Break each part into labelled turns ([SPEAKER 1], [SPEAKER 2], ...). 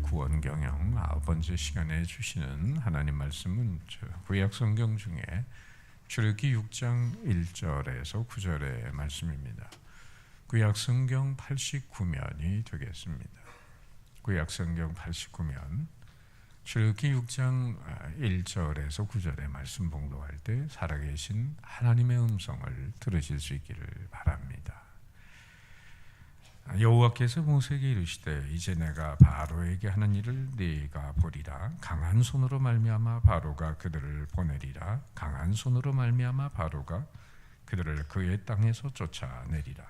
[SPEAKER 1] 구원 경영 9번째 시간에 주시는 하나님 말씀은 구약 성경 중에 출애굽기 6장 1절에서 9절의 말씀입니다. 구약 성경 89면이 되겠습니다. 구약 성경 89면 출애굽기 6장 1절에서 9절의 말씀 봉독할 때 살아계신 하나님의 음성을 들으실 수 있기를 바랍니다. 여호와께서 모세에게 이르시되 이제 내가 바로에게 하는 일을 네가 보리라. 강한 손으로 말미암아 바로가 그들을 보내리라. 강한 손으로 말미암아 바로가 그들을 그의 땅에서 쫓아내리라.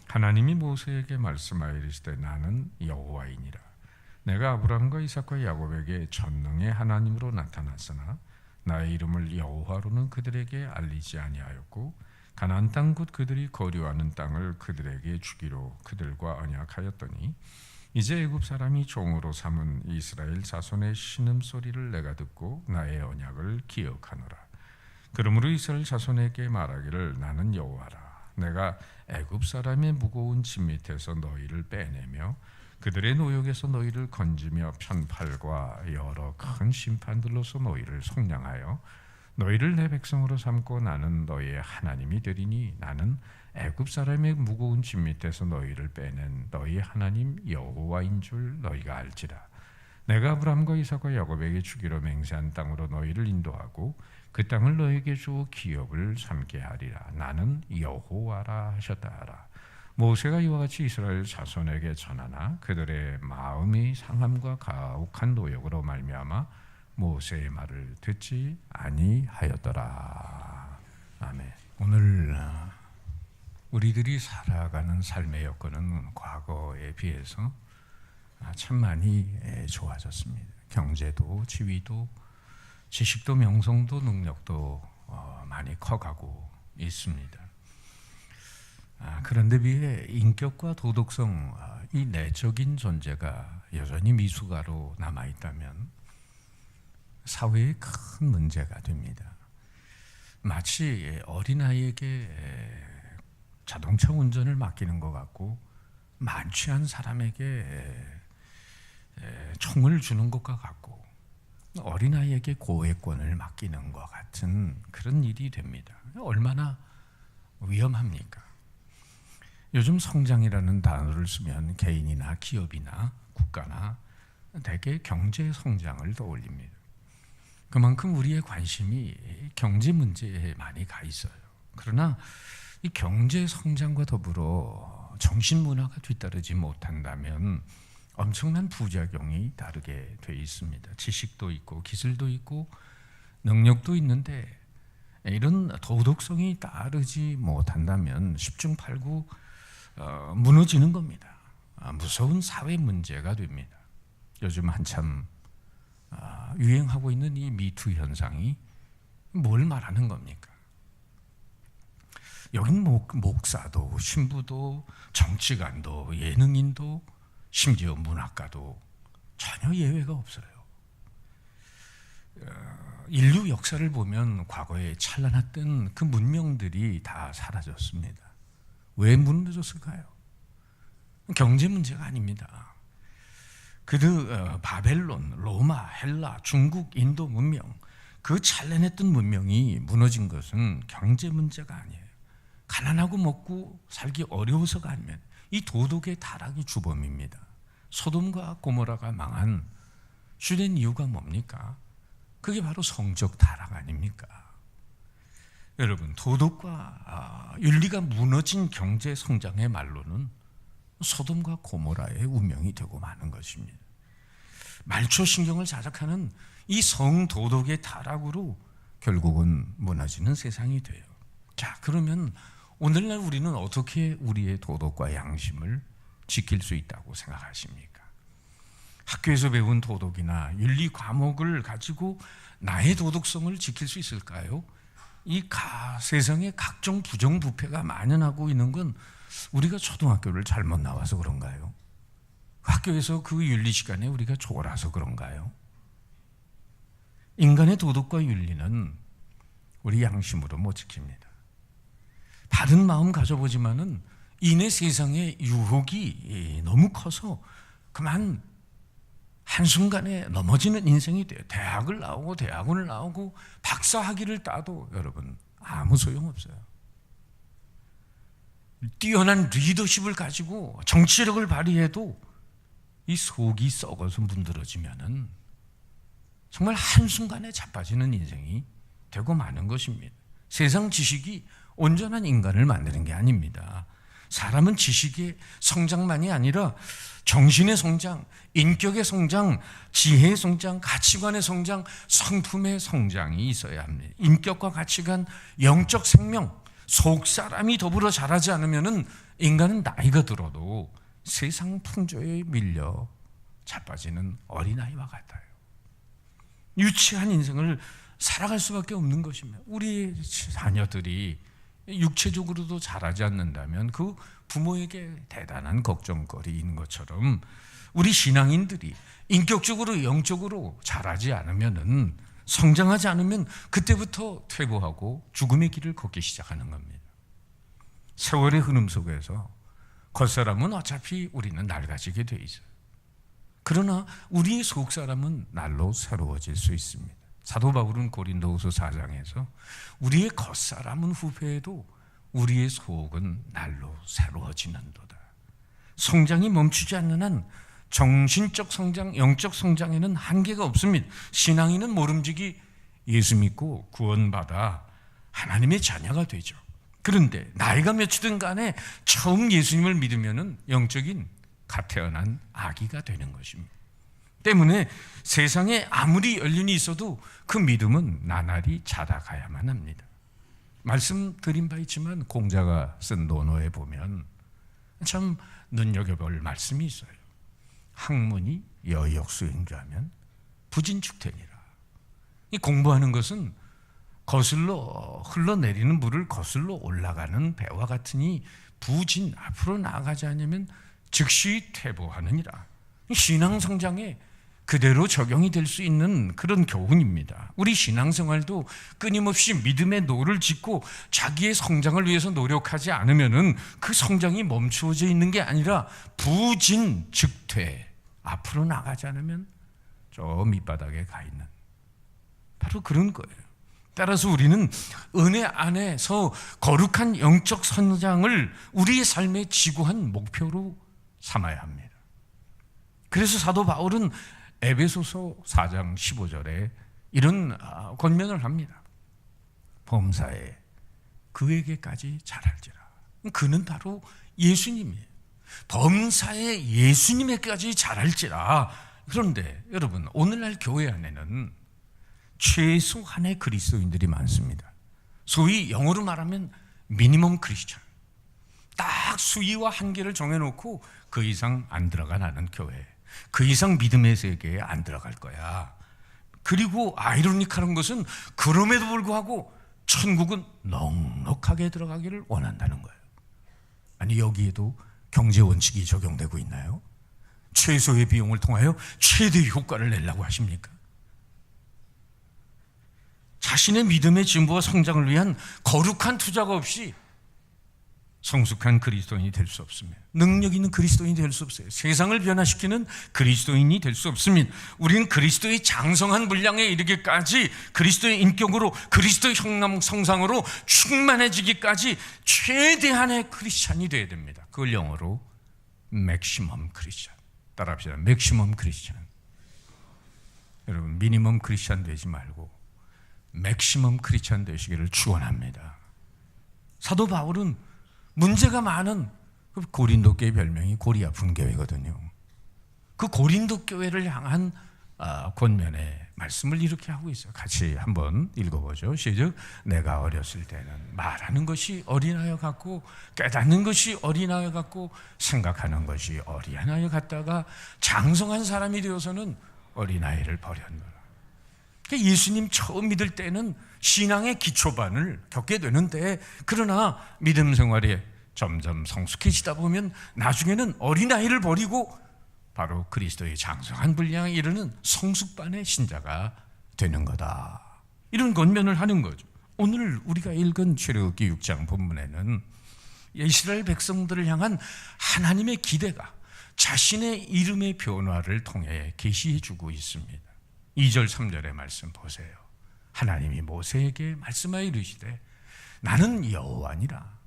[SPEAKER 1] 하나님이 모세에게 말씀하여 이르시되 나는 여호와이니라. 내가 아브라함과 이삭과 야곱에게 전능의 하나님으로 나타났으나 나의 이름을 여호와로는 그들에게 알리지 아니하였고 가나안 땅 곧 그들이 거류하는 땅을 그들에게 주기로 그들과 언약하였더니 이제 애굽 사람이 종으로 삼은 이스라엘 자손의 신음소리를 내가 듣고 나의 언약을 기억하노라. 그러므로 이스라엘 자손에게 말하기를 나는 여호와라. 내가 애굽 사람의 무거운 짐 밑에서 너희를 빼내며 그들의 노역에서 너희를 건지며 편팔과 여러 큰 심판들로서 너희를 속량하여 너희를 내 백성으로 삼고 나는 너희의 하나님이 되리니 나는 애굽 사람의 무거운 짐 밑에서 너희를 빼낸 너희 하나님 여호와인 줄 너희가 알지라. 내가 아브라함과 이삭과 야곱에게 주기로 맹세한 땅으로 너희를 인도하고 그 땅을 너희에게 주어 기업을 삼게 하리라. 나는 여호와라 하셨다 하라. 모세가 이와 같이 이스라엘 자손에게 전하나 그들의 마음이 상함과 가혹한 노역으로 말미암아 모세의 말을 듣지 아니하였더라. 아멘. 오늘 우리들이 살아가는 삶의 여건은 과거에 비해서 참 많이 좋아졌습니다. 경제도 지위도 지식도 명성도 능력도 많이 커가고 있습니다. 그런데 비해 인격과 도덕성, 이 내적인 존재가 여전히 미숙아로 남아있다면 사회에 큰 문제가 됩니다. 마치 어린아이에게 자동차 운전을 맡기는 것 같고 만취한 사람에게 총을 주는 것과 같고 어린아이에게 고액권을 맡기는 것 같은 그런 일이 됩니다. 얼마나 위험합니까? 요즘 성장이라는 단어를 쓰면 개인이나 기업이나 국가나 대개 경제 성장을 떠올립니다. 그만큼 우리의 관심이 경제 문제에 많이 가 있어요. 그러나 이 경제 성장과 더불어 정신문화가 뒤따르지 못한다면 엄청난 부작용이 따르게 돼 있습니다. 지식도 있고 기술도 있고 능력도 있는데 이런 도덕성이 따르지 못한다면 10중 8구 무너지는 겁니다. 무서운 사회 문제가 됩니다. 요즘 한참 유행하고 있는 이 미투 현상이 뭘 말하는 겁니까? 여긴 목사도 신부도 정치관도 예능인도 심지어 문학가도 전혀 예외가 없어요. 인류 역사를 보면 과거에 찬란했던 그 문명들이 다 사라졌습니다. 왜 무너졌을까요? 경제 문제가 아닙니다. 바벨론, 로마, 헬라, 중국, 인도 문명, 그 찬란했던 문명이 무너진 것은 경제 문제가 아니에요. 가난하고 먹고 살기 어려워서가 아니면 이 도덕의 타락이 주범입니다. 소돔과 고모라가 망한 주된 이유가 뭡니까? 그게 바로 성적 타락 아닙니까? 여러분, 도덕과 윤리가 무너진 경제 성장의 말로는 소돔과 고모라의 운명이 되고 마는 것입니다. 말초신경을 자작하는 이 성도덕의 타락으로 결국은 무너지는 세상이 돼요. 자, 그러면 오늘날 우리는 어떻게 우리의 도덕과 양심을 지킬 수 있다고 생각하십니까? 학교에서 배운 도덕이나 윤리 과목을 가지고 나의 도덕성을 지킬 수 있을까요? 세상에 각종 부정부패가 만연하고 있는 건 우리가 초등학교를 잘못 나와서 그런가요? 학교에서 그 윤리 시간에 우리가 졸아서 그런가요? 인간의 도덕과 윤리는 우리 양심으로 못 지킵니다. 바른 마음 가져보지만은 이내 세상의 유혹이 너무 커서 그만 한순간에 넘어지는 인생이 돼요. 대학을 나오고 대학원을 나오고 박사 학위를 따도 여러분 아무 소용없어요. 뛰어난 리더십을 가지고 정치력을 발휘해도 이 속이 썩어서 문드러지면은 정말 한순간에 자빠지는 인생이 되고 마는 것입니다. 세상 지식이 온전한 인간을 만드는 게 아닙니다. 사람은 지식의 성장만이 아니라 정신의 성장, 인격의 성장, 지혜의 성장, 가치관의 성장, 성품의 성장이 있어야 합니다. 인격과 가치관, 영적 생명, 속 사람이 더불어 자라지 않으면 인간은 나이가 들어도 세상 풍조에 밀려 자빠지는 어린아이와 같아요. 유치한 인생을 살아갈 수밖에 없는 것입니다. 우리 자녀들이 육체적으로도 자라지 않는다면 그 부모에게 대단한 걱정거리인 것처럼 우리 신앙인들이 인격적으로 영적으로 자라지 않으면, 성장하지 않으면 그때부터 퇴보하고 죽음의 길을 걷기 시작하는 겁니다. 세월의 흐름 속에서 겉사람은 어차피 우리는 낡아지게 돼 있어요. 그러나 우리의 속사람은 날로 새로워질 수 있습니다. 사도 바울은 고린도후서 4장에서 우리의 겉사람은 후패해도 우리의 속은 날로 새로워지는도다. 성장이 멈추지 않는 한 정신적 성장, 영적 성장에는 한계가 없습니다. 신앙인은 모름지기 예수 믿고 구원받아 하나님의 자녀가 되죠. 그런데 나이가 몇이든 간에 처음 예수님을 믿으면 영적인 갓 태어난 아기가 되는 것입니다. 때문에 세상에 아무리 연륜이 있어도 그 믿음은 나날이 자라가야만 합니다. 말씀드린 바 있지만 공자가 쓴 논어에 보면 참 눈여겨볼 말씀이 있어요. 학문이 여역수행자면 부진축되니라. 이 공부하는 것은 거슬러 흘러내리는 물을 거슬러 올라가는 배와 같으니 부진, 앞으로 나아가지 않으면 즉시 퇴보하느니라. 신앙 성장에 그대로 적용이 될 수 있는 그런 교훈입니다. 우리 신앙생활도 끊임없이 믿음의 노를 짓고 자기의 성장을 위해서 노력하지 않으면 그 성장이 멈추어져 있는 게 아니라 부진즉퇴, 앞으로 나가지 않으면 저 밑바닥에 가 있는 바로 그런 거예요. 따라서 우리는 은혜 안에서 거룩한 영적 성장을 우리의 삶의 지구한 목표로 삼아야 합니다. 그래서 사도 바울은 에베소서 4장 15절에 이런 권면을 합니다. 범사에 그에게까지 자랄지라. 그는 바로 예수님이에요. 범사에 예수님에게까지 자랄지라. 그런데 여러분, 오늘날 교회 안에는 최소한의 그리스도인들이 많습니다. 소위 영어로 말하면 미니멈 크리스천. 딱 수위와 한계를 정해놓고 그 이상 안 들어가는 교회, 그 이상 믿음의 세계에 안 들어갈 거야. 그리고 아이러니컬한 것은 그럼에도 불구하고 천국은 넉넉하게 들어가기를 원한다는 거예요. 아니, 여기에도 경제 원칙이 적용되고 있나요? 최소의 비용을 통하여 최대의 효과를 내려고 하십니까? 자신의 믿음의 진보와 성장을 위한 거룩한 투자가 없이 성숙한 그리스도인이 될 수 없습니다. 능력 있는 그리스도인이 될 수 없어요. 세상을 변화시키는 그리스도인이 될 수 없습니다. 우리는 그리스도의 장성한 분량에 이르기까지, 그리스도의 인격으로, 그리스도의 형남 성상으로 충만해지기까지 최대한의 크리스찬이 되어야 됩니다. 그걸 영어로 맥시멈 크리스찬. 따라합시다. 맥시멈 크리스찬. 여러분, 미니멈 크리스찬 되지 말고 맥시멈 크리스찬 되시기를 축원합니다. 사도 바울은 문제가 많은 고린도 교회 별명이 고리 아픈 교회거든요. 그 고린도 교회를 향한 권면의 말씀을 이렇게 하고 있어요. 같이 한번 읽어보죠. 시작. 내가 어렸을 때는 말하는 것이 어린아이 같고 깨닫는 것이 어린아이 같고 생각하는 것이 어린아이 같다가 장성한 사람이 되어서는 어린아이를 버렸노라. 예수님 처음 믿을 때는 신앙의 기초반을 겪게 되는데, 그러나 믿음 생활에 점점 성숙해지다 보면 나중에는 어린아이를 버리고 바로 그리스도의 장성한 분량에 이르는 성숙반의 신자가 되는 거다. 이런 권면을 하는 거죠. 오늘 우리가 읽은 출애굽기 6장 본문에는 이스라엘 백성들을 향한 하나님의 기대가 자신의 이름의 변화를 통해 계시해 주고 있습니다. 2절 3절의 말씀 보세요. 하나님이 모세에게 말씀하여 이르시되 나는 여호와니라.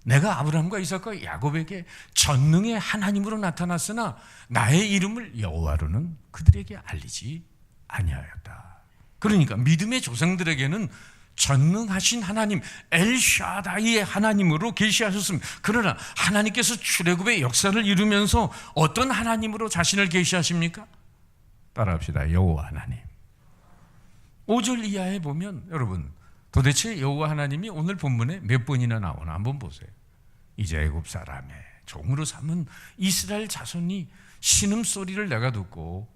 [SPEAKER 1] 내가 아브라함과 이삭과 야곱에게 전능의 하나님으로 나타났으나 나의 이름을 여호와로는 그들에게 알리지 아니하였다. 그러니까 믿음의 조상들에게는 전능하신 하나님 엘샤다이의 하나님으로 계시하셨습니다. 그러나 하나님께서 출애굽의 역사를 이루면서 어떤 하나님으로 자신을 계시하십니까? 따라합시다. 여호와 하나님. 5절 이하에 보면 여러분 도대체 여호와 하나님이 오늘 본문에 몇 번이나 나오나 한번 보세요. 이제 애굽 사람의 종으로 삼은 이스라엘 자손이 신음소리를 내가 듣고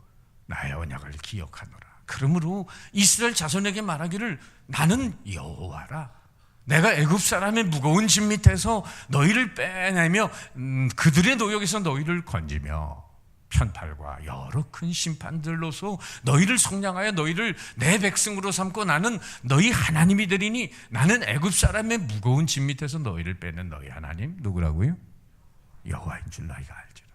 [SPEAKER 1] 나의 언약을 기억하노라. 그러므로 이스라엘 자손에게 말하기를 나는 여호와라. 내가 애굽 사람의 무거운 짐 밑에서 너희를 빼내며 그들의 노역에서 너희를 건지며 편팔과 여러 큰 심판들로서 너희를 속량하여 너희를 내 백성으로 삼고 나는 너희 하나님이 되리니 나는 애굽 사람의 무거운 짐 밑에서 너희를 빼는 너희 하나님 누구라고요? 여호와인 줄 너희가 알지라.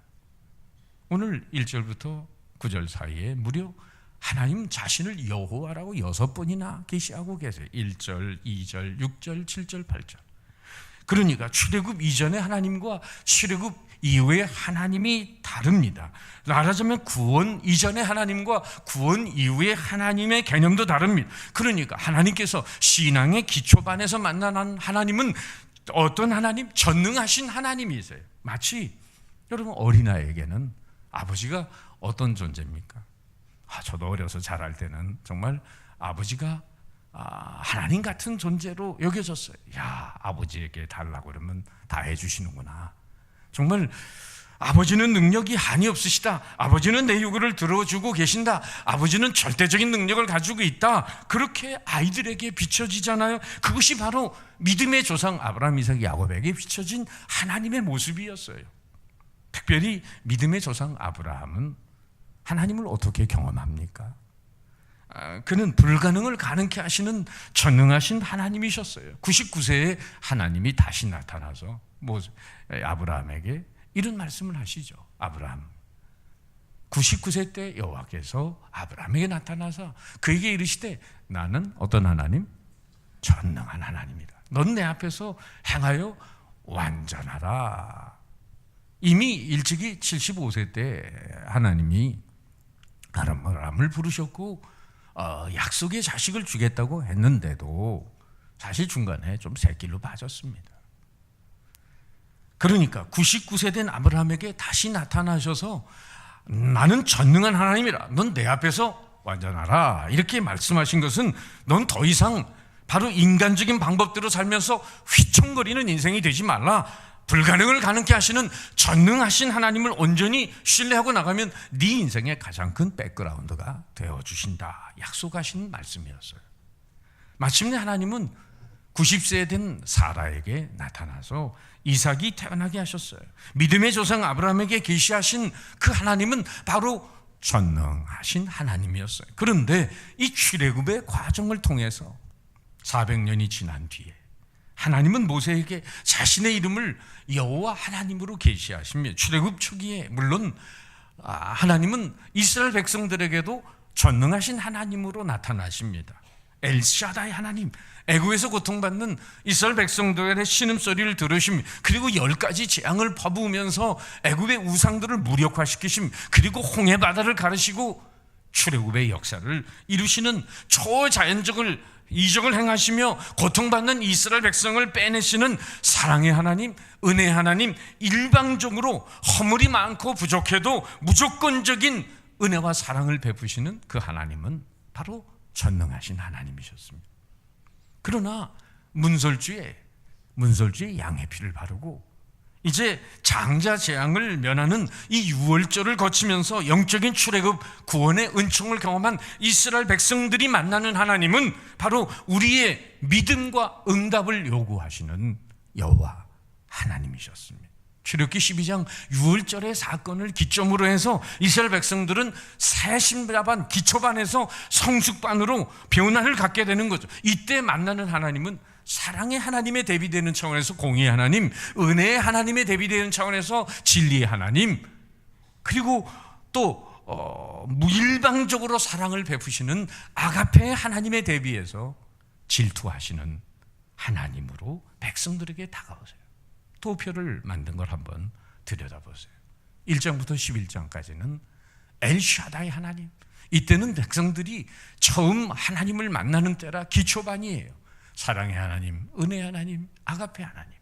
[SPEAKER 1] 오늘 1절부터 9절 사이에 무려 하나님 자신을 여호와라고 6번이나 계시하고 계세요. 1절, 2절, 6절, 7절, 8절. 그러니까 출애굽 이전의 하나님과 출애굽 이후의 하나님이 다릅니다. 말하자면 구원 이전의 하나님과 구원 이후의 하나님의 개념도 다릅니다. 그러니까 하나님께서 신앙의 기초반에서 만난 하나님은 어떤 하나님? 전능하신 하나님이세요. 마치 여러분 어린아이에게는 아버지가 어떤 존재입니까? 저도 어려서 자랄 때는 정말 아버지가 하나님 같은 존재로 여겨졌어요. 야, 아버지에게 달라고 그러면 다 해주시는구나. 정말 아버지는 능력이 한이 없으시다. 아버지는 내 요구를 들어주고 계신다. 아버지는 절대적인 능력을 가지고 있다. 그렇게 아이들에게 비춰지잖아요. 그것이 바로 믿음의 조상 아브라함, 이삭, 야곱에게 비춰진 하나님의 모습이었어요. 특별히 믿음의 조상 아브라함은 하나님을 어떻게 경험합니까? 그는 불가능을 가능케 하시는 전능하신 하나님이셨어요. 99세에 하나님이 다시 나타나서 아브라함에게 이런 말씀을 하시죠. 아브라함, 99세 때 여호와께서 아브라함에게 나타나서 그에게 이르시되 나는 어떤 하나님? 전능한 하나님이다. 넌 내 앞에서 행하여 완전하라. 이미 일찍이 75세 때 하나님이 아브라함을 부르셨고 약속의 자식을 주겠다고 했는데도 사실 중간에 좀 새길로 빠졌습니다. 그러니까 99세 된 아브라함에게 다시 나타나셔서 나는 전능한 하나님이라. 넌 내 앞에서 완전하라. 이렇게 말씀하신 것은 넌 더 이상 바로 인간적인 방법대로 살면서 휘청거리는 인생이 되지 말라. 불가능을 가능케 하시는 전능하신 하나님을 온전히 신뢰하고 나가면 네 인생의 가장 큰 백그라운드가 되어주신다. 약속하신 말씀이었어요. 마침내 하나님은 90세 된 사라에게 나타나서 이삭이 태어나게 하셨어요. 믿음의 조상 아브라함에게 계시하신 그 하나님은 바로 전능하신 하나님이었어요. 그런데 이 출애굽의 과정을 통해서 400년이 지난 뒤에 하나님은 모세에게 자신의 이름을 여호와 하나님으로 계시하시며 출애굽 초기에 물론 하나님은 이스라엘 백성들에게도 전능하신 하나님으로 나타나십니다. 엘샤다이 하나님, 애굽에서 고통받는 이스라엘 백성들의 신음소리를 들으심, 그리고 10가지 재앙을 퍼부으면서 애굽의 우상들을 무력화시키심, 그리고 홍해바다를 가르시고 출애굽의 역사를 이루시는 초자연적을 이적을 행하시며 고통받는 이스라엘 백성을 빼내시는 사랑의 하나님, 은혜의 하나님, 일방적으로 허물이 많고 부족해도 무조건적인 은혜와 사랑을 베푸시는 그 하나님은 바로 전능하신 하나님이셨습니다. 그러나 문설주에 양의 피를 바르고 이제 장자 재앙을 면하는 이 유월절을 거치면서 영적인 출애굽 구원의 은총을 경험한 이스라엘 백성들이 만나는 하나님은 바로 우리의 믿음과 응답을 요구하시는 여호와 하나님이셨습니다. 출애굽기 12장 유월절의 사건을 기점으로 해서 이스라엘 백성들은 새신자반 기초반에서 성숙반으로 변화를 갖게 되는 거죠. 이때 만나는 하나님은 사랑의 하나님에 대비되는 차원에서 공의의 하나님, 은혜의 하나님에 대비되는 차원에서 진리의 하나님, 그리고 또 무일방적으로 사랑을 베푸시는 아가페의 하나님에 대비해서 질투하시는 하나님으로 백성들에게 다가오세요. 도표를 만든 걸 한번 들여다보세요. 1장부터 11장까지는 엘샤다이 하나님, 이때는 백성들이 처음 하나님을 만나는 때라 기초반이에요. 사랑의 하나님, 은혜의 하나님, 아가페 하나님.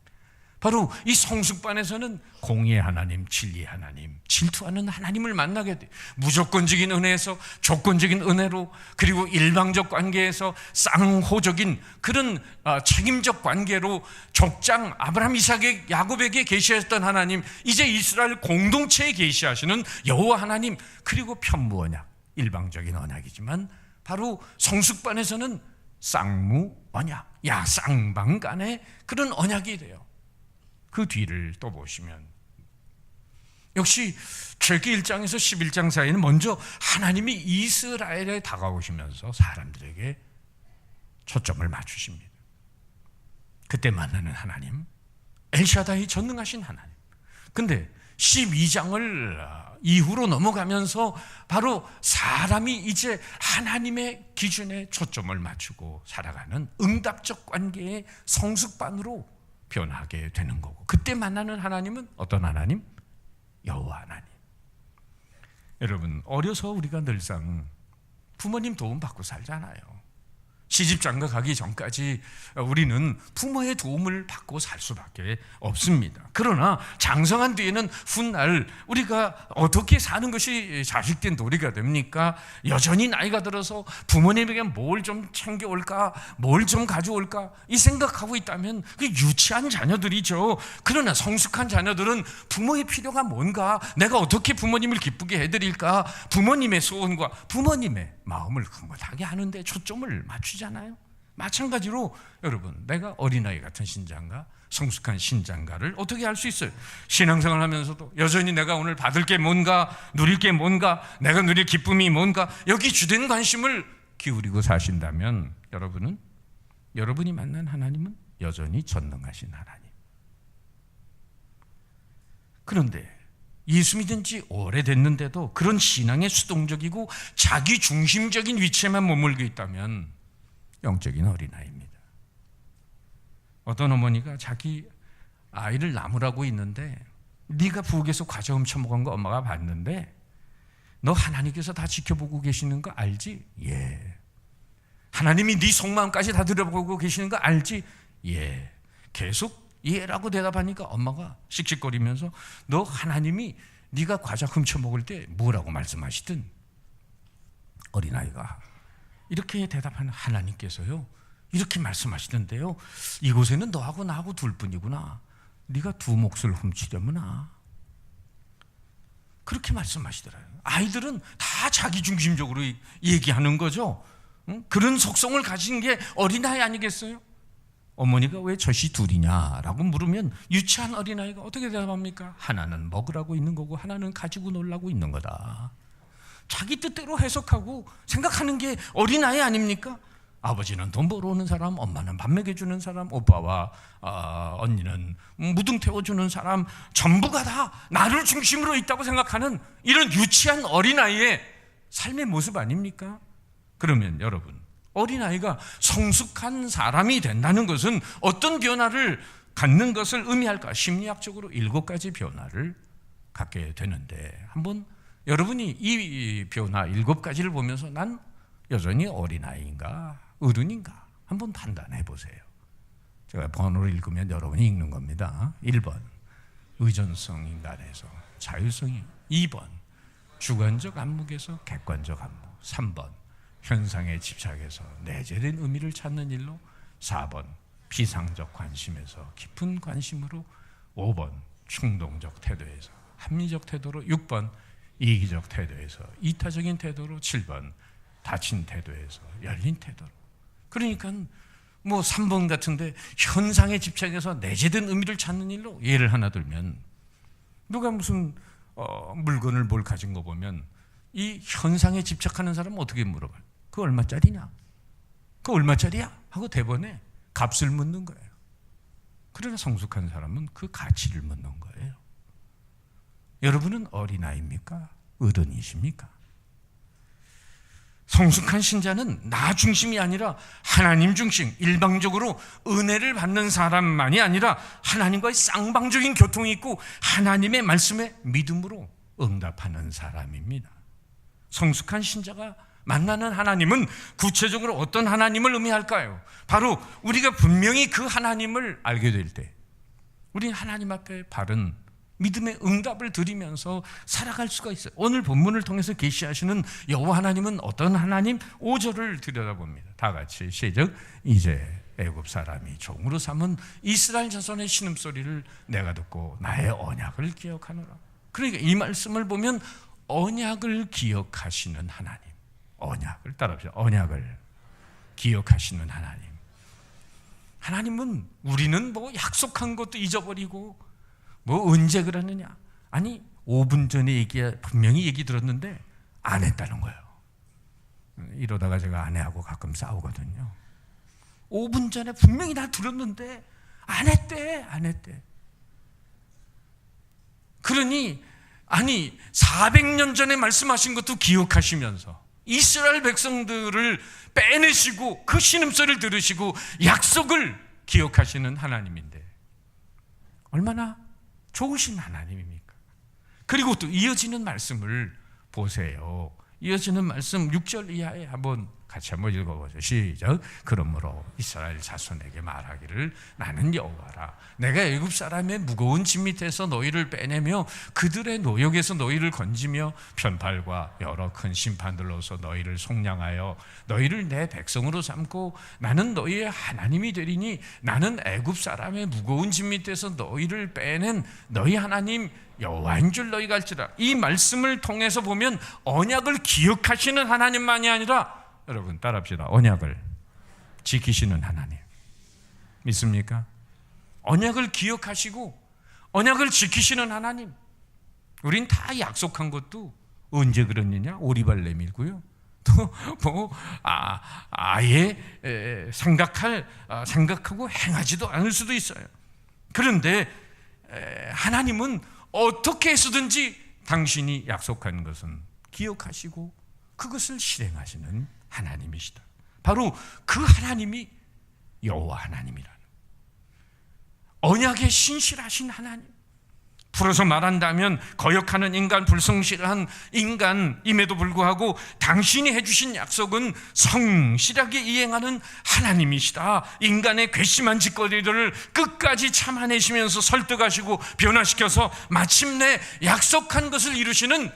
[SPEAKER 1] 바로 이 성숙반에서는 공의의 하나님, 진리의 하나님, 질투하는 하나님을 만나게 돼. 무조건적인 은혜에서 조건적인 은혜로, 그리고 일방적 관계에서 쌍호적인 그런 책임적 관계로 족장 아브라함, 이삭, 야곱에게 계시했던 하나님, 이제 이스라엘 공동체에 계시하시는 여호와 하나님, 그리고 편무 언약, 일방적인 언약이지만 바로 성숙반에서는 쌍무 언약, 쌍방 간의 그런 언약이 돼요. 그 뒤를 또 보시면 역시 출애굽기 1장에서 11장 사이에는 먼저 하나님이 이스라엘에 다가오시면서 사람들에게 초점을 맞추십니다. 그때 만나는 하나님, 엘샤다이 전능하신 하나님. 근데 12장을 이후로 넘어가면서 바로 사람이 이제 하나님의 기준에 초점을 맞추고 살아가는 응답적 관계의 성숙반으로 변하게 되는 거고, 그때 만나는 하나님은 어떤 하나님? 여호와 하나님. 여러분, 어려서 우리가 늘상 부모님 도움 받고 살잖아요. 시집장가 가기 전까지 우리는 부모의 도움을 받고 살 수밖에 없습니다. 그러나 장성한 뒤에는 훗날 우리가 어떻게 사는 것이 자식된 도리가 됩니까? 여전히 나이가 들어서 부모님에게 뭘 좀 챙겨올까, 뭘 좀 가져올까 이 생각하고 있다면 그 유치한 자녀들이죠. 그러나 성숙한 자녀들은 부모의 필요가 뭔가, 내가 어떻게 부모님을 기쁘게 해드릴까, 부모님의 소원과 부모님의 마음을 흐뭇하게 하는데 초점을 맞추잖아요. 마찬가지로 여러분, 내가 어린아이 같은 신장가, 성숙한 신장가를 어떻게 할 수 있어요? 신앙생활 하면서도 여전히 내가 오늘 받을 게 뭔가, 누릴 게 뭔가, 내가 누릴 기쁨이 뭔가, 여기 주된 관심을 기울이고 사신다면 여러분이 만난 하나님은 여전히 전능하신 하나님. 그런데 예수 믿은 지 오래됐는데도 그런 신앙에 수동적이고 자기 중심적인 위치에만 머물고 있다면 영적인 어린아이입니다. 어떤 어머니가 자기 아이를 나무라고 있는데, 네가 부엌에서 과자 훔쳐먹은 거 엄마가 봤는데 너 하나님께서 다 지켜보고 계시는 거 알지? 예. 하나님이 네 속마음까지 다 들여보고 계시는 거 알지? 예. 계속 예라고 대답하니까 엄마가 씩씩거리면서 너 하나님이 네가 과자 훔쳐먹을 때 뭐라고 말씀하시든, 어린아이가 이렇게 대답하는 하나님께서요 이렇게 말씀하시던데요, 이곳에는 너하고 나하고 둘 뿐이구나, 네가 두 몫을 훔치려무나, 그렇게 말씀하시더라고요. 아이들은 다 자기중심적으로 얘기하는 거죠. 그런 속성을 가진 게 어린아이 아니겠어요? 어머니가 왜 젖이 둘이냐라고 물으면 유치한 어린아이가 어떻게 대답합니까? 하나는 먹으라고 있는 거고 하나는 가지고 놀라고 있는 거다. 자기 뜻대로 해석하고 생각하는 게 어린아이 아닙니까? 아버지는 돈 벌어오는 사람, 엄마는 밥 먹여주는 사람, 오빠와 언니는 무등 태워주는 사람, 전부가 다 나를 중심으로 있다고 생각하는 이런 유치한 어린아이의 삶의 모습 아닙니까? 그러면 여러분, 어린아이가 성숙한 사람이 된다는 것은 어떤 변화를 갖는 것을 의미할까? 심리학적으로 7가지 변화를 갖게 되는데, 한번 여러분이 이 변화 7가지를 보면서 난 여전히 어린아이인가 어른인가 한번 판단해 보세요. 제가 번호를 읽으면 여러분이 읽는 겁니다. 1번 의존성 인간에서 자율성이, 2번 주관적 안목에서 객관적 안목, 3번 현상에 집착해서 내재된 의미를 찾는 일로, 4번 비상적 관심에서 깊은 관심으로, 5번 충동적 태도에서 합리적 태도로, 6번 이기적 태도에서 이타적인 태도로, 7번 닫힌 태도에서 열린 태도로. 그러니까 뭐 3번 같은데 현상에 집착해서 내재된 의미를 찾는 일로, 예를 하나 들면 누가 무슨 물건을 뭘 가진 거 보면 이 현상에 집착하는 사람은 어떻게 물어봐요? 그거 얼마짜리냐? 그거 얼마짜리야? 하고 대번에 값을 묻는 거예요. 그러나 성숙한 사람은 그 가치를 묻는 거예요. 여러분은 어린아이입니까? 어른이십니까? 성숙한 신자는 나 중심이 아니라 하나님 중심, 일방적으로 은혜를 받는 사람만이 아니라 하나님과의 쌍방적인 교통이 있고 하나님의 말씀에 믿음으로 응답하는 사람입니다. 성숙한 신자가 만나는 하나님은 구체적으로 어떤 하나님을 의미할까요? 바로 우리가 분명히 그 하나님을 알게 될 때 우리는 하나님 앞에 바른 믿음의 응답을 드리면서 살아갈 수가 있어요. 오늘 본문을 통해서 계시하시는 여호와 하나님은 어떤 하나님? 5절을 들여다봅니다. 다 같이 시작. 이제 애굽 사람이 종으로 삼은 이스라엘 자손의 신음소리를 내가 듣고 나의 언약을 기억하노라. 그러니까 이 말씀을 보면 언약을 기억하시는 하나님, 언약을 따라합시다. 언약을 기억하시는 하나님. 하나님은 우리는 뭐 약속한 것도 잊어버리고 뭐 언제 그러느냐? 아니 5분 전에 분명히 얘기 들었는데 안 했다는 거예요. 이러다가 제가 아내하고 가끔 싸우거든요. 5분 전에 분명히 다 들었는데 안 했대. 그러니 아니 400년 전에 말씀하신 것도 기억하시면서 이스라엘 백성들을 빼내시고 그 신음소리를 들으시고 약속을 기억하시는 하나님인데 얼마나 좋으신 하나님입니까? 그리고 또 이어지는 말씀을 보세요. 이어지는 말씀 6절 이하에 같이 한번 읽어보죠. 시작. 그러므로 이스라엘 자손에게 말하기를 나는 여호와라. 내가 애굽 사람의 무거운 짐 밑에서 너희를 빼내며 그들의 노역에서 너희를 건지며 편팔과 여러 큰 심판들로서 너희를 속량하여 너희를 내 백성으로 삼고 나는 너희의 하나님이 되리니 나는 애굽 사람의 무거운 짐 밑에서 너희를 빼낸 너희 하나님 여호와인 줄 너희가 알지라. 이 말씀을 통해서 보면 언약을 기억하시는 하나님만이 아니라 여러분 따라합시다. 언약을 지키시는 하나님 믿습니까? 언약을 기억하시고 언약을 지키시는 하나님. 우린 다 약속한 것도 언제 그랬느냐? 오리발 내밀고요. 또 아예 생각하고 행하지도 않을 수도 있어요. 그런데 하나님은 어떻게 해서든지 당신이 약속한 것은 기억하시고 그것을 실행하시는 하나님이시다. 바로 그 하나님이 여호와 하나님이라는 언약에 신실하신 하나님. 풀어서 말한다면 거역하는 인간, 불성실한 인간임에도 불구하고 당신이 해주신 약속은 성실하게 이행하는 하나님이시다. 인간의 괘씸한 짓거리들을 끝까지 참아내시면서 설득하시고 변화시켜서 마침내 약속한 것을 이루시는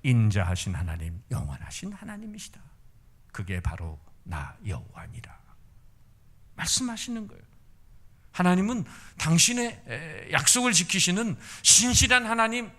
[SPEAKER 1] 인자하신 하나님, 영원하신 하나님이시다. 그게 바로 나 여호와니라 말씀하시는 거예요. 하나님은 당신의 약속을 지키시는 신실한 하나님,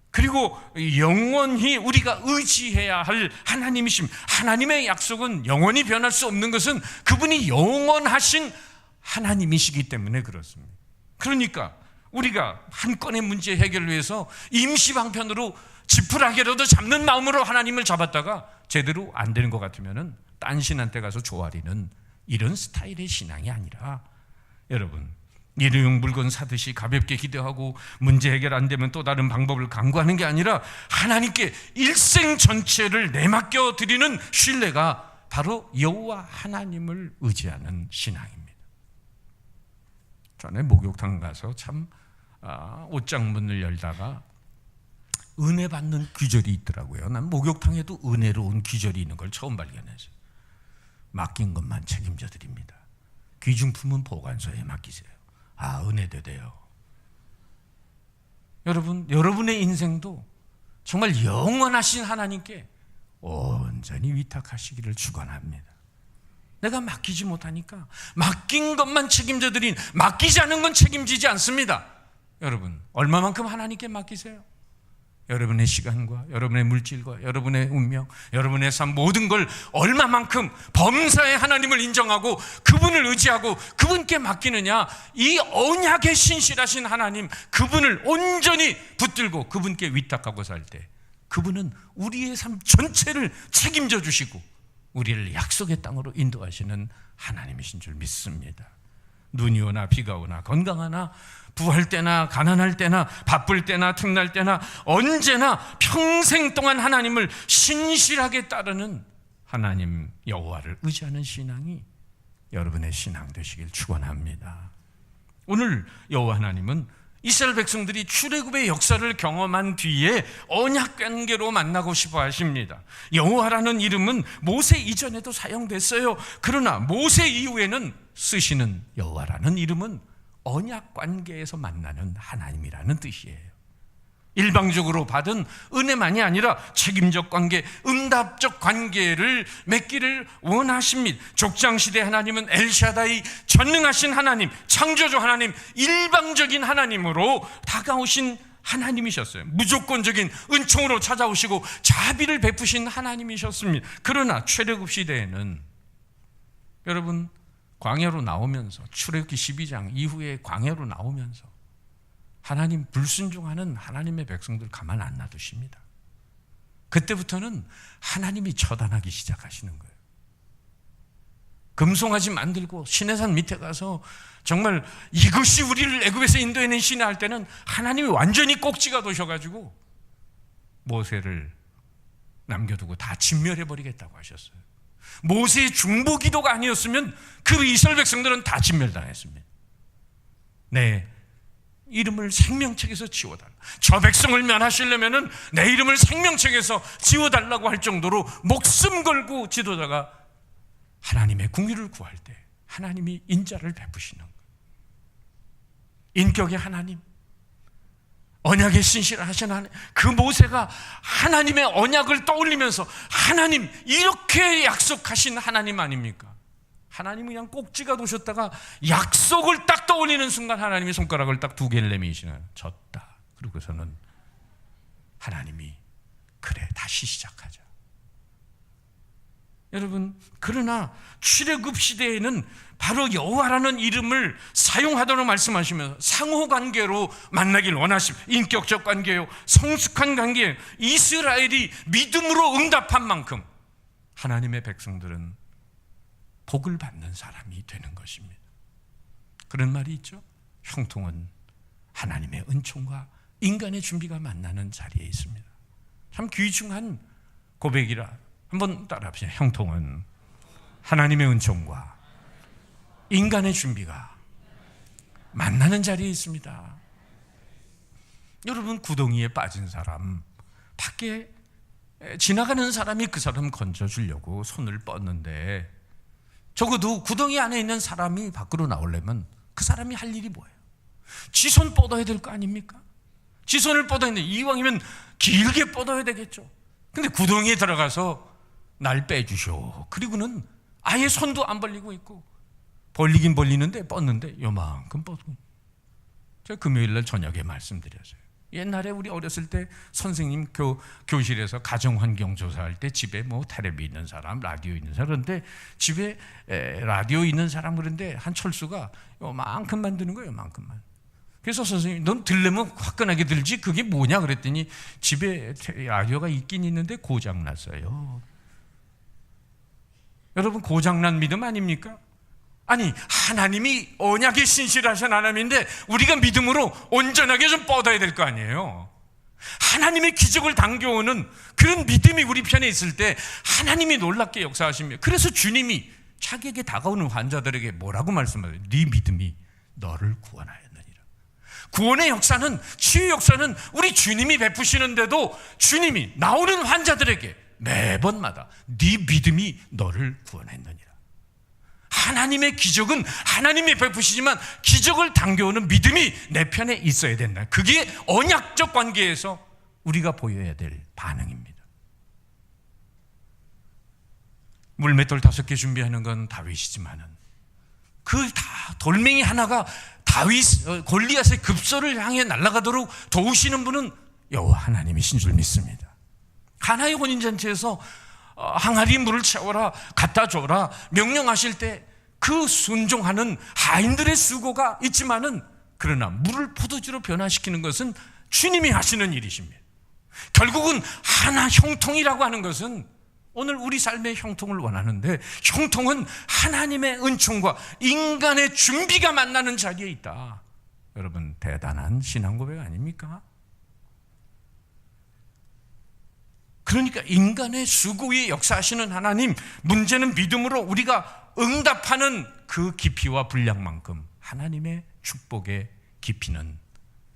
[SPEAKER 1] 그리고 영원히 우리가 의지해야 할 하나님이심. 하나님의 약속은 영원히 변할 수 없는 것은 그분이 영원하신 하나님이시기 때문에 그렇습니다. 그러니까 우리가 한 건의 문제 해결을 위해서 임시방편으로 지푸라기라도 잡는 마음으로 하나님을 잡았다가 제대로 안 되는 것 같으면 딴 신한테 가서 조아리는 이런 스타일의 신앙이 아니라, 여러분 일회용 물건 사듯이 가볍게 기대하고 문제 해결 안 되면 또 다른 방법을 강구하는 게 아니라 하나님께 일생 전체를 내맡겨 드리는 신뢰가 바로 여호와 하나님을 의지하는 신앙입니다. 전에 목욕탕 가서 참 옷장 문을 열다가 은혜 받는 귀절이 있더라고요. 난 목욕탕에도 은혜로운 귀절이 있는 걸 처음 발견했어요. 맡긴 것만 책임져 드립니다. 귀중품은 보관소에 맡기세요. 은혜도 돼요. 여러분, 여러분의 인생도 정말 영원하신 하나님께 온전히 위탁하시기를 축원합니다. 내가 맡기지 못하니까 맡긴 것만 책임져 드린, 맡기지 않은 건 책임지지 않습니다. 여러분, 얼마만큼 하나님께 맡기세요? 여러분의 시간과 여러분의 물질과 여러분의 운명, 여러분의 삶 모든 걸 얼마만큼 범사의 하나님을 인정하고 그분을 의지하고 그분께 맡기느냐. 이 언약에 신실하신 하나님, 그분을 온전히 붙들고 그분께 위탁하고 살 때 그분은 우리의 삶 전체를 책임져 주시고 우리를 약속의 땅으로 인도하시는 하나님이신 줄 믿습니다. 눈이 오나 비가 오나 건강하나 부할 때나 가난할 때나 바쁠 때나 틈날 때나 언제나 평생 동안 하나님을 신실하게 따르는 하나님 여호와를 의지하는 신앙이 여러분의 신앙 되시길 축원합니다. 오늘 여호와 하나님은 이스라엘 백성들이 출애굽의 역사를 경험한 뒤에 언약 관계로 만나고 싶어 하십니다. 여호와라는 이름은 모세 이전에도 사용됐어요. 그러나 모세 이후에는 쓰시는 여호와라는 이름은 언약 관계에서 만나는 하나님이라는 뜻이에요. 일방적으로 받은 은혜만이 아니라 책임적 관계, 응답적 관계를 맺기를 원하십니다. 족장시대 하나님은 엘샤다이, 전능하신 하나님, 창조주 하나님, 일방적인 하나님으로 다가오신 하나님이셨어요. 무조건적인 은총으로 찾아오시고 자비를 베푸신 하나님이셨습니다. 그러나 출애굽 시대에는 여러분 광야로 나오면서, 출애굽기 12장 이후에 광야로 나오면서 하나님 불순종하는 하나님의 백성들 가만 안 놔두십니다. 그때부터는 하나님이 처단하기 시작하시는 거예요. 금송아지 만들고 시내산 밑에 가서 정말 이것이 우리를 애굽에서 인도해낸 신이 할 때는 하나님이 완전히 꼭지가 도셔가지고 모세를 남겨두고 다 진멸해버리겠다고 하셨어요. 모세의 중보 기도가 아니었으면 그 이스라엘 백성들은 다 진멸당했습니다. 네, 이름을 생명책에서 지워달라. 저 백성을 면하시려면 내 이름을 생명책에서 지워달라고 할 정도로 목숨 걸고 지도자가 하나님의 궁유를 구할 때 하나님이 인자를 베푸시는 거예요. 인격의 하나님, 언약의 신실하신 하나님, 그 모세가 하나님의 언약을 떠올리면서 하나님 이렇게 약속하신 하나님 아닙니까? 하나님은 그냥 꼭지가 도셨다가 약속을 딱 떠올리는 순간 하나님이 손가락을 딱 2개를 내미시는, 졌다. 그러고서는 하나님이 그래 다시 시작하자. 여러분, 그러나 출애굽 시대에는 바로 여호와라는 이름을 사용하도록 말씀하시면서 상호관계로 만나길 원하십니다. 인격적 관계요, 성숙한 관계요. 이스라엘이 믿음으로 응답한 만큼 하나님의 백성들은 복을 받는 사람이 되는 것입니다. 그런 말이 있죠. 형통은 하나님의 은총과 인간의 준비가 만나는 자리에 있습니다. 참 귀중한 고백이라 한번 따라합시다. 형통은 하나님의 은총과 인간의 준비가 만나는 자리에 있습니다. 여러분, 구덩이에 빠진 사람, 밖에 지나가는 사람이 그 사람 건져주려고 손을 뻗는데 적어도 구덩이 안에 있는 사람이 밖으로 나오려면 그 사람이 할 일이 뭐예요? 지손 뻗어야 될 거 아닙니까? 지손을 뻗어야 되는데 이왕이면 길게 뻗어야 되겠죠. 근데 구덩이에 들어가서 날 빼주쇼. 그리고는 아예 손도 안 벌리고 있고, 벌리긴 벌리는데 뻗는데 요만큼 뻗고. 제가 금요일날 저녁에 말씀드렸어요. 옛날에 우리 어렸을 때 선생님 교실에서 가정환경 조사할 때 집에 뭐 텔레비 있는 사람, 라디오 있는 사람, 그런데 집에 라디오 있는 사람, 그런데 한 철수가 요만큼만 드는 거예요. 요만큼만. 그래서 선생님, 넌 들려면 화끈하게 들지 그게 뭐냐 그랬더니 집에 라디오가 있긴 있는데 고장났어요. 여러분, 고장난 믿음 아닙니까? 아니, 하나님이 언약에 신실하신 하나님인데 우리가 믿음으로 온전하게 좀 뻗어야 될 거 아니에요. 하나님의 기적을 당겨오는 그런 믿음이 우리 편에 있을 때 하나님이 놀랍게 역사하십니다. 그래서 주님이 자기에게 다가오는 환자들에게 뭐라고 말씀하세요? 네 믿음이 너를 구원하였느니라. 구원의 역사는, 치유 역사는 우리 주님이 베푸시는데도 주님이 나오는 환자들에게 매번마다 네 믿음이 너를 구원했느니라. 하나님의 기적은 하나님이 베푸시지만 기적을 당겨오는 믿음이 내 편에 있어야 된다. 그게 언약적 관계에서 우리가 보여야 될 반응입니다. 물맷돌 5개 준비하는 건 다윗이지만은 그 다 돌멩이 하나가 골리앗의 급소를 향해 날아가도록 도우시는 분은 여호와 하나님이신 줄 믿습니다. 가나의 혼인잔치에서 항아리 물을 채워라, 갖다 줘라 명령하실 때 그 순종하는 하인들의 수고가 있지만은, 그러나 물을 포도주로 변화시키는 것은 주님이 하시는 일이십니다. 결국은 하나 형통이라고 하는 것은 오늘 우리 삶의 형통을 원하는데 형통은 하나님의 은총과 인간의 준비가 만나는 자리에 있다. 여러분, 대단한 신앙 고백 아닙니까? 그러니까 인간의 수고에 역사하시는 하나님, 문제는 믿음으로 우리가 응답하는 그 깊이와 분량만큼 하나님의 축복의 깊이는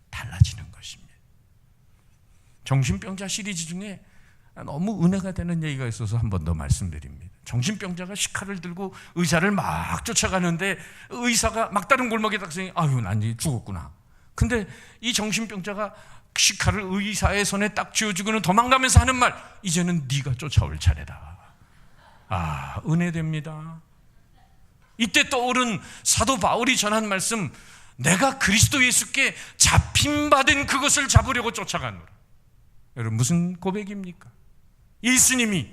[SPEAKER 1] 달라지는 것입니다. 정신병자 시리즈 중에 너무 은혜가 되는 얘기가 있어서 한 번 더 말씀드립니다. 정신병자가 식칼을 들고 의사를 막 쫓아가는데 의사가 막다른 골목에 딱 서니 아유, 난 이제 죽었구나. 근데 이 정신병자가 식칼을 의사의 손에 딱 쥐어주고는 도망가면서 하는 말, 이제는 네가 쫓아올 차례다. 아, 은혜됩니다. 이때 떠오른 사도 바울이 전한 말씀, 내가 그리스도 예수께 잡힘받은 그것을 잡으려고 쫓아가노라. 여러분, 무슨 고백입니까? 예수님이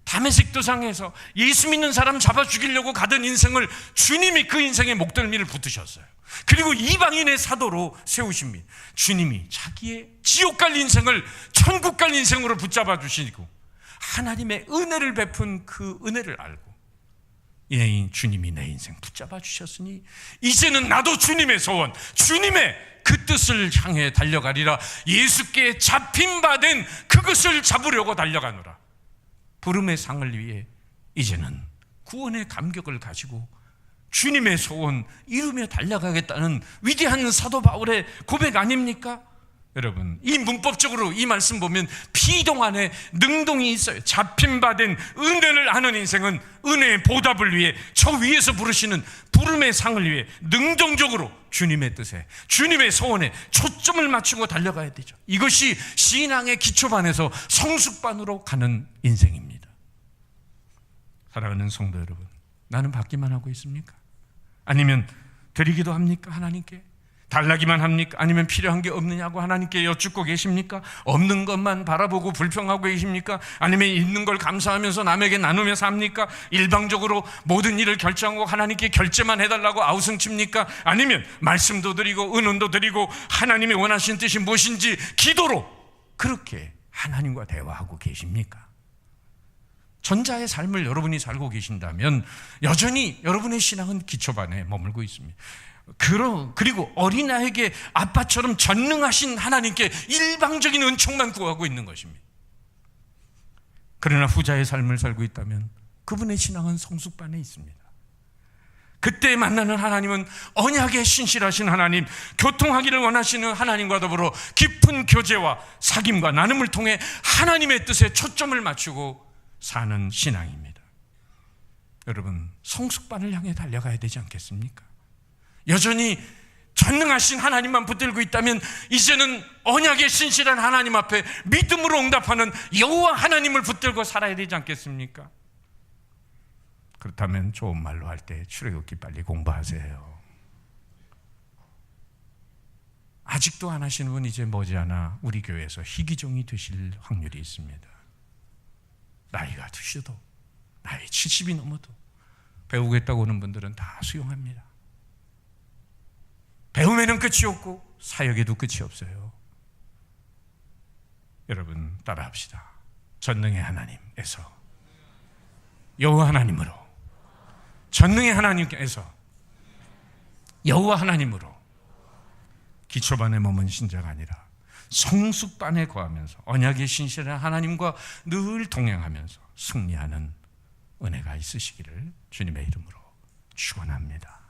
[SPEAKER 1] 다메섹 도상에서 예수 믿는 사람 잡아 죽이려고 가던 인생을 주님이 그 인생의 목덜미를 붙으셨어요. 그리고 이방인의 사도로 세우십니다. 주님이 자기의 지옥 갈 인생을 천국 갈 인생으로 붙잡아 주시고 하나님의 은혜를 베푼 그 은혜를 알고, 주님이 내 인생 붙잡아 주셨으니 이제는 나도 주님의 소원, 주님의 그 뜻을 향해 달려가리라. 예수께 잡힘받은 그것을 잡으려고 달려가노라. 부름의 상을 위해 이제는 구원의 감격을 가지고 주님의 소원 이루며 달려가겠다는 위대한 사도 바울의 고백 아닙니까? 여러분, 이 문법적으로 이 말씀 보면 피동 안에 능동이 있어요. 잡힘받은 은혜를 아는 인생은 은혜의 보답을 위해 저 위에서 부르시는 부름의 상을 위해 능동적으로 주님의 뜻에, 주님의 소원에 초점을 맞추고 달려가야 되죠. 이것이 신앙의 기초반에서 성숙반으로 가는 인생입니다. 사랑하는 성도 여러분, 나는 받기만 하고 있습니까? 아니면 드리기도 합니까? 하나님께 달라기만 합니까? 아니면 필요한 게 없느냐고 하나님께 여쭙고 계십니까? 없는 것만 바라보고 불평하고 계십니까? 아니면 있는 걸 감사하면서 남에게 나누며 삽니까? 일방적으로 모든 일을 결정하고 하나님께 결제만 해달라고 아우성칩니까? 아니면 말씀도 드리고 은은도 드리고 하나님이 원하시는 뜻이 무엇인지 기도로 그렇게 하나님과 대화하고 계십니까? 전자의 삶을 여러분이 살고 계신다면 여전히 여러분의 신앙은 기초반에 머물고 있습니다. 그리고 어린아이에게 아빠처럼 전능하신 하나님께 일방적인 은총만 구하고 있는 것입니다. 그러나 후자의 삶을 살고 있다면 그분의 신앙은 성숙반에 있습니다. 그때 만나는 하나님은 언약에 신실하신 하나님, 교통하기를 원하시는 하나님과 더불어 깊은 교제와 사귐과 나눔을 통해 하나님의 뜻에 초점을 맞추고 사는 신앙입니다. 여러분, 성숙반을 향해 달려가야 되지 않겠습니까? 여전히 전능하신 하나님만 붙들고 있다면 이제는 언약에 신실한 하나님 앞에 믿음으로 응답하는 여호와 하나님을 붙들고 살아야 되지 않겠습니까? 그렇다면 좋은 말로 할 때 출애굽기 빨리 공부하세요. 아직도 안 하시는 분 이제 머지않아 우리 교회에서 희귀종이 되실 확률이 있습니다. 나이가 드셔도, 나이 70이 넘어도 배우겠다고 오는 분들은 다 수용합니다. 배움에는 끝이 없고 사역에도 끝이 없어요. 여러분, 따라합시다. 전능의 하나님에서, 여호와 하나님으로, 전능의 하나님께서 여호와 하나님으로 기초반에 머문 신자가 아니라 성숙반에 거하면서 언약의 신실한 하나님과 늘 동행하면서 승리하는 은혜가 있으시기를 주님의 이름으로 축원합니다.